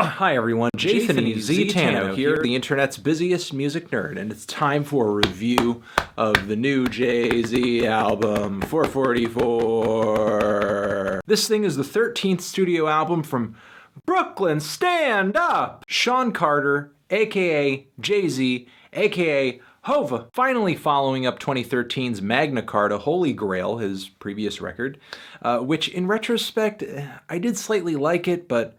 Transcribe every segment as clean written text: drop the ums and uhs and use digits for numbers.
Hi everyone, Jathan Z. Tano here, the internet's busiest music nerd, and it's time for a review of the new Jay-Z album, 444. This thing is the 13th studio album from Brooklyn Stand Up! Sean Carter, aka Jay-Z, aka Hova, finally following up 2013's Magna Carta Holy Grail, his previous record, which in retrospect, I did slightly like it, but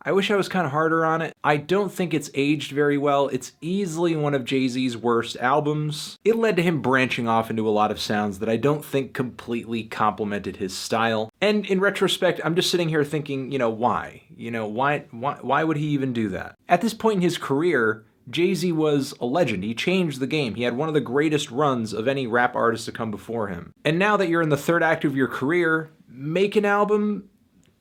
I wish I was kind of harder on it. I don't think it's aged very well. It's easily one of Jay-Z's worst albums. It led to him branching off into a lot of sounds that I don't think completely complemented his style. And in retrospect, I'm just sitting here thinking, why? Why would he even do that? At this point in his career, Jay-Z was a legend. He changed the game. He had one of the greatest runs of any rap artist to come before him. And now that you're in the third act of your career, make an album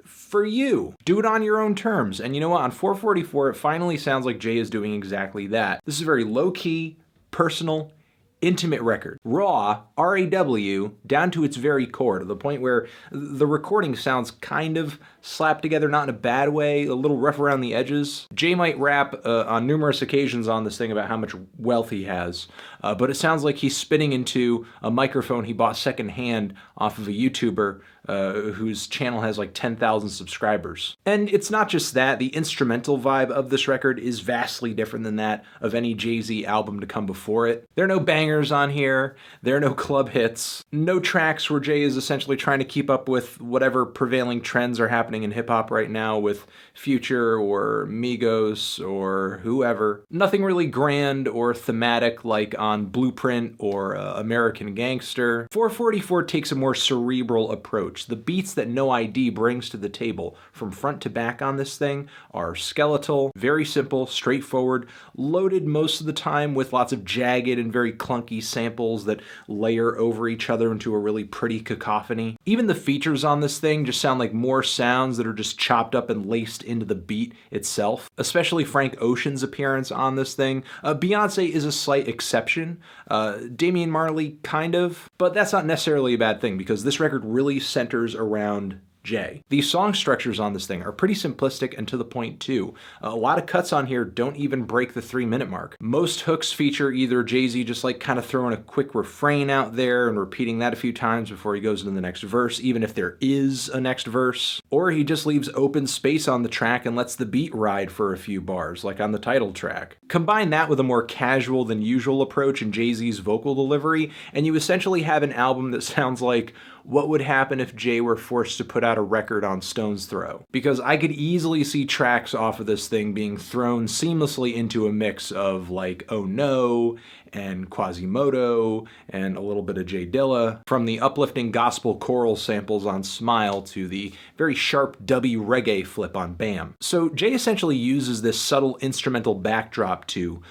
for you. Do it on your own terms. And you know what? On 444, it finally sounds like Jay is doing exactly that. This is a very low-key, personal, intimate record. Raw, R-A-W, down to its very core, to the point where the recording sounds kind of slapped together, not in a bad way, a little rough around the edges. Jay might rap on numerous occasions on this thing about how much wealth he has, but it sounds like he's spitting into a microphone he bought secondhand off of a YouTuber whose channel has like 10,000 subscribers. And it's not just that, the instrumental vibe of this record is vastly different than that of any Jay-Z album to come before it. There are no bangers on here, there are no club hits, no tracks where Jay is essentially trying to keep up with whatever prevailing trends are happening in hip-hop right now with Future or Migos or whoever. Nothing really grand or thematic like on Blueprint or American Gangster. 444 takes a more cerebral approach. The beats that No ID brings to the table from front to back on this thing are skeletal, very simple, straightforward, loaded most of the time with lots of jagged and very clunky samples that layer over each other into a really pretty cacophony. Even the features on this thing just sound like more sounds that are just chopped up and laced into the beat itself, especially Frank Ocean's appearance on this thing. Beyonce is a slight exception, Damian Marley kind of, but that's not necessarily a bad thing because this record really centers around Jay. The song structures on this thing are pretty simplistic and to the point too. A lot of cuts on here don't even break the 3-minute mark. Most hooks feature either Jay-Z just like kind of throwing a quick refrain out there and repeating that a few times before he goes into the next verse, even if there is a next verse, or he just leaves open space on the track and lets the beat ride for a few bars, like on the title track. Combine that with a more casual than usual approach in Jay-Z's vocal delivery, and you essentially have an album that sounds like what would happen if Jay were forced to put out a record on Stone's Throw. Because I could easily see tracks off of this thing being thrown seamlessly into a mix of like Oh No and Quasimodo and a little bit of Jay Dilla, from the uplifting gospel choral samples on Smile to the very sharp dubby reggae flip on Bam. So Jay essentially uses this subtle instrumental backdrop to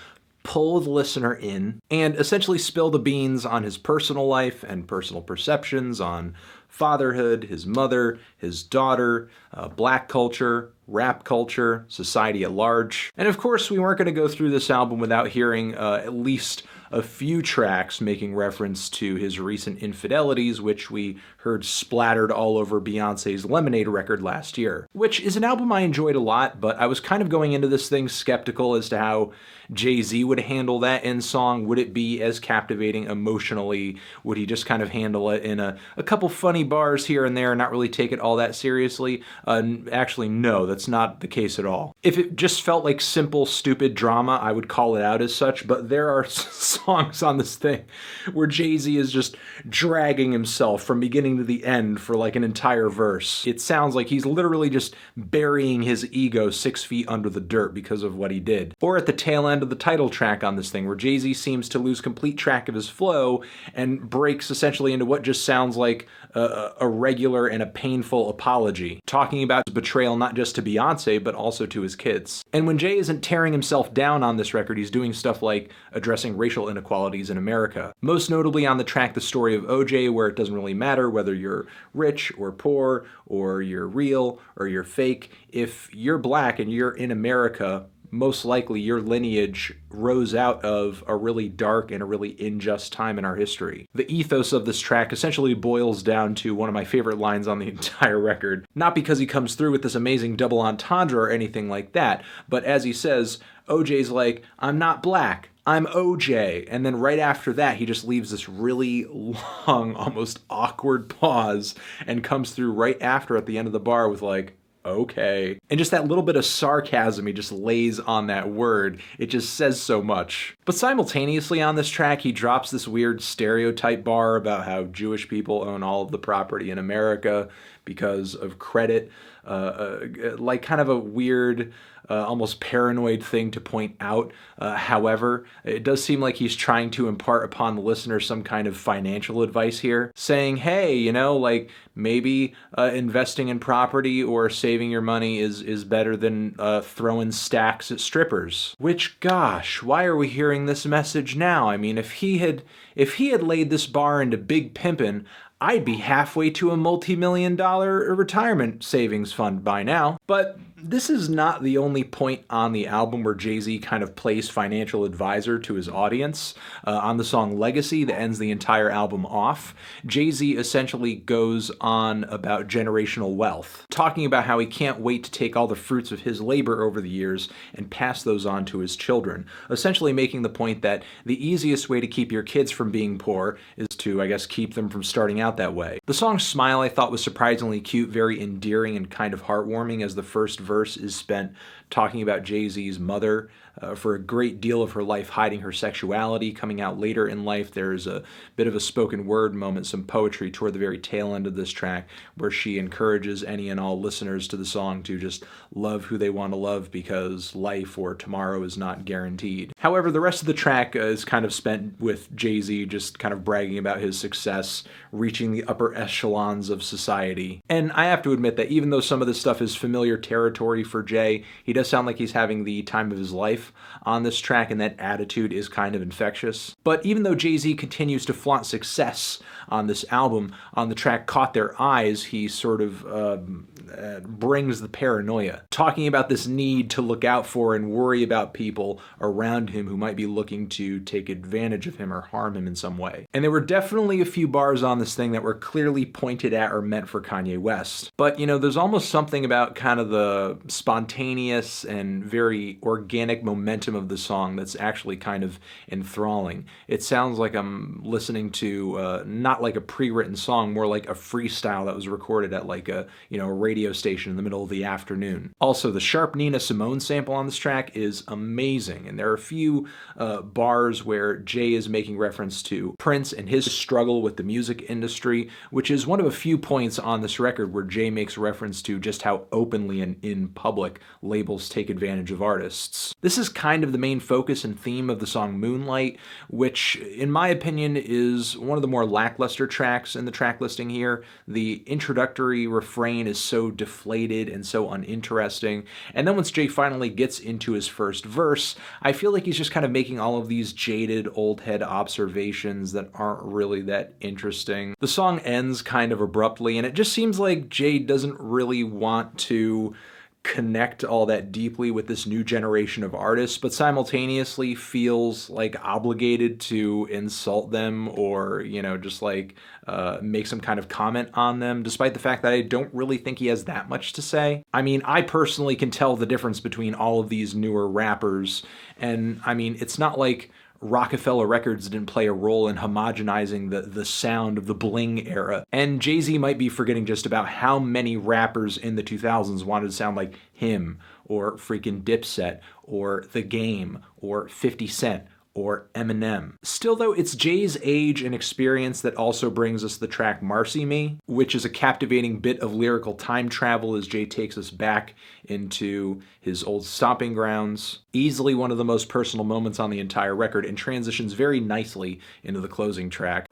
pull the listener in and essentially spill the beans on his personal life and personal perceptions on fatherhood, his mother, his daughter, black culture, rap culture, society at large. And of course, we weren't going to go through this album without hearing at least a few tracks making reference to his recent infidelities, which we heard splattered all over Beyonce's Lemonade record last year, which is an album I enjoyed a lot, but I was kind of going into this thing skeptical as to how Jay-Z would handle that end song. Would it be as captivating emotionally? Would he just kind of handle it in a couple funny bars here and there and not really take it all that seriously? Actually, no, that's not the case at all. If it just felt like simple, stupid drama, I would call it out as such, but there are songs on this thing where Jay-Z is just dragging himself from beginning to the end for like an entire verse. It sounds like he's literally just burying his ego 6 feet under the dirt because of what he did. Or at the tail end of the title track on this thing, where Jay-Z seems to lose complete track of his flow and breaks essentially into what just sounds like a regular and a painful apology, talking about his betrayal not just to Beyonce, but also to his kids. And when Jay isn't tearing himself down on this record, he's doing stuff like addressing racial inequalities in America. Most notably on the track The Story of OJ, where it doesn't really matter whether you're rich or poor, or you're real or you're fake. If you're black and you're in America, most likely your lineage rose out of a really dark and a really unjust time in our history. The ethos of this track essentially boils down to one of my favorite lines on the entire record. Not because he comes through with this amazing double entendre or anything like that, but as he says, OJ's like, I'm not black, I'm OJ. And then right after that, he just leaves this really long, almost awkward pause and comes through right after at the end of the bar with like, okay. And just that little bit of sarcasm he just lays on that word. It just says so much. But simultaneously on this track, he drops this weird stereotype bar about how Jewish people own all of the property in America because of credit. Like kind of a weird, almost paranoid thing to point out. However, it does seem like he's trying to impart upon the listener some kind of financial advice here, saying, hey, you know, like maybe investing in property or saving your money is better than throwing stacks at strippers. Which, gosh, why are we hearing this message now? I mean, if he had laid this bar into big pimpin', I'd be halfway to a multi-million-dollar retirement savings fund by now. But this is not the only point on the album where Jay-Z kind of plays financial advisor to his audience. On the song Legacy that ends the entire album off, Jay-Z essentially goes on about generational wealth, talking about how he can't wait to take all the fruits of his labor over the years and pass those on to his children, essentially making the point that the easiest way to keep your kids from being poor is to, I guess, keep them from starting out that way. The song Smile I thought was surprisingly cute, very endearing, and kind of heartwarming, as the first verse is spent talking about Jay-Z's mother for a great deal of her life hiding her sexuality. Coming out later in life, there's a bit of a spoken word moment, some poetry toward the very tail end of this track, where she encourages any and all listeners to the song to just love who they want to love because life or tomorrow is not guaranteed. However, the rest of the track is kind of spent with Jay-Z just kind of bragging about his success, reaching the upper echelons of society. And I have to admit that even though some of this stuff is familiar territory for Jay, he does sound like he's having the time of his life on this track, and that attitude is kind of infectious. But even though Jay-Z continues to flaunt success on this album, on the track Caught Their Eyes, he sort of brings the paranoia, talking about this need to look out for and worry about people around him who might be looking to take advantage of him or harm him in some way. And there were definitely a few bars on this thing that were clearly pointed at or meant for Kanye West. But, you know, there's almost something about kind of the spontaneous and very organic momentum of the song that's actually kind of enthralling. It sounds like I'm listening to not like a pre-written song, more like a freestyle that was recorded at like a, you know, a radio station in the middle of the afternoon. Also, the sharp Nina Simone sample on this track is amazing, and there are a few bars where Jay is making reference to Prince and his struggle with the music industry, which is one of a few points on this record where Jay makes reference to just how openly and in public labels take advantage of artists. This is kind of the main focus and theme of the song Moonlight, which in my opinion is one of the more lackluster tracks in the track listing here. The introductory refrain is so deflated and so uninteresting, and then once Jay finally gets into his first verse, I feel like he's just kind of making all of these jaded old head observations that aren't really that interesting. The song ends kind of abruptly, and it just seems like Jay doesn't really want to connect all that deeply with this new generation of artists, but simultaneously feels like obligated to insult them or, you know, just like make some kind of comment on them, despite the fact that I don't really think he has that much to say. I mean, I personally can tell the difference between all of these newer rappers, and I mean, it's not like Rockefeller Records didn't play a role in homogenizing the sound of the bling era. And Jay-Z might be forgetting just about how many rappers in the 2000s wanted to sound like him, or freaking Dipset, or The Game, or 50 Cent, or Eminem. Still though, it's Jay's age and experience that also brings us the track Marcy Me, which is a captivating bit of lyrical time travel as Jay takes us back into his old stomping grounds. Easily one of the most personal moments on the entire record, and transitions very nicely into the closing track.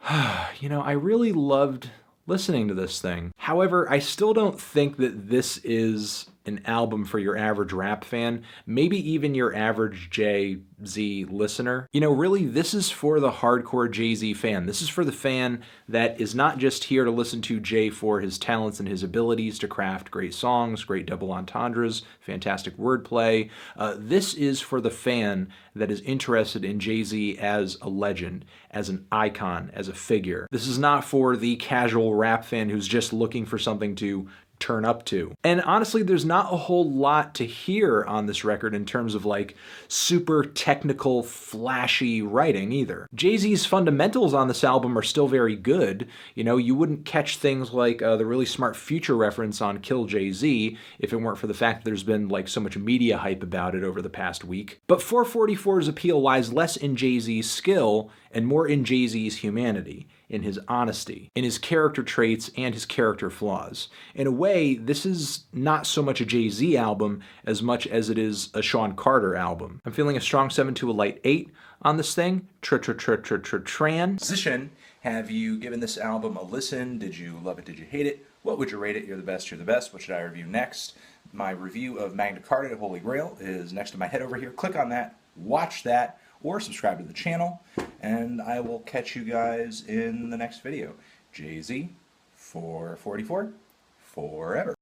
You know, I really loved listening to this thing. However, I still don't think that this is an album for your average rap fan, maybe even your average Jay-Z listener. You know, really, this is for the hardcore Jay-Z fan. This is for the fan that is not just here to listen to Jay for his talents and his abilities to craft great songs, great double entendres, fantastic wordplay. This is for the fan that is interested in Jay-Z as a legend, as an icon, as a figure. This is not for the casual rap fan who's just looking for something to turn up to. And honestly, there's not a whole lot to hear on this record in terms of like super technical, flashy writing either. Jay-Z's fundamentals on this album are still very good. You know, you wouldn't catch things like the really smart Future reference on Kill Jay-Z if it weren't for the fact that there's been like so much media hype about it over the past week. But 444's appeal lies less in Jay-Z's skill and more in Jay-Z's humanity, in his honesty, in his character traits and his character flaws. In a way, this is not so much a Jay-Z album as much as it is a Sean Carter album. I'm feeling a strong 7 to a light 8 on this thing. Transition. Have you given this album a listen? Did you love it? Did you hate it? What would you rate it? You're the best. You're the best. What should I review next? My review of Magna Carta, Holy Grail, is next to my head over here. Click on that, watch that, or subscribe to the channel, and I will catch you guys in the next video. Jay-Z, 444, forever.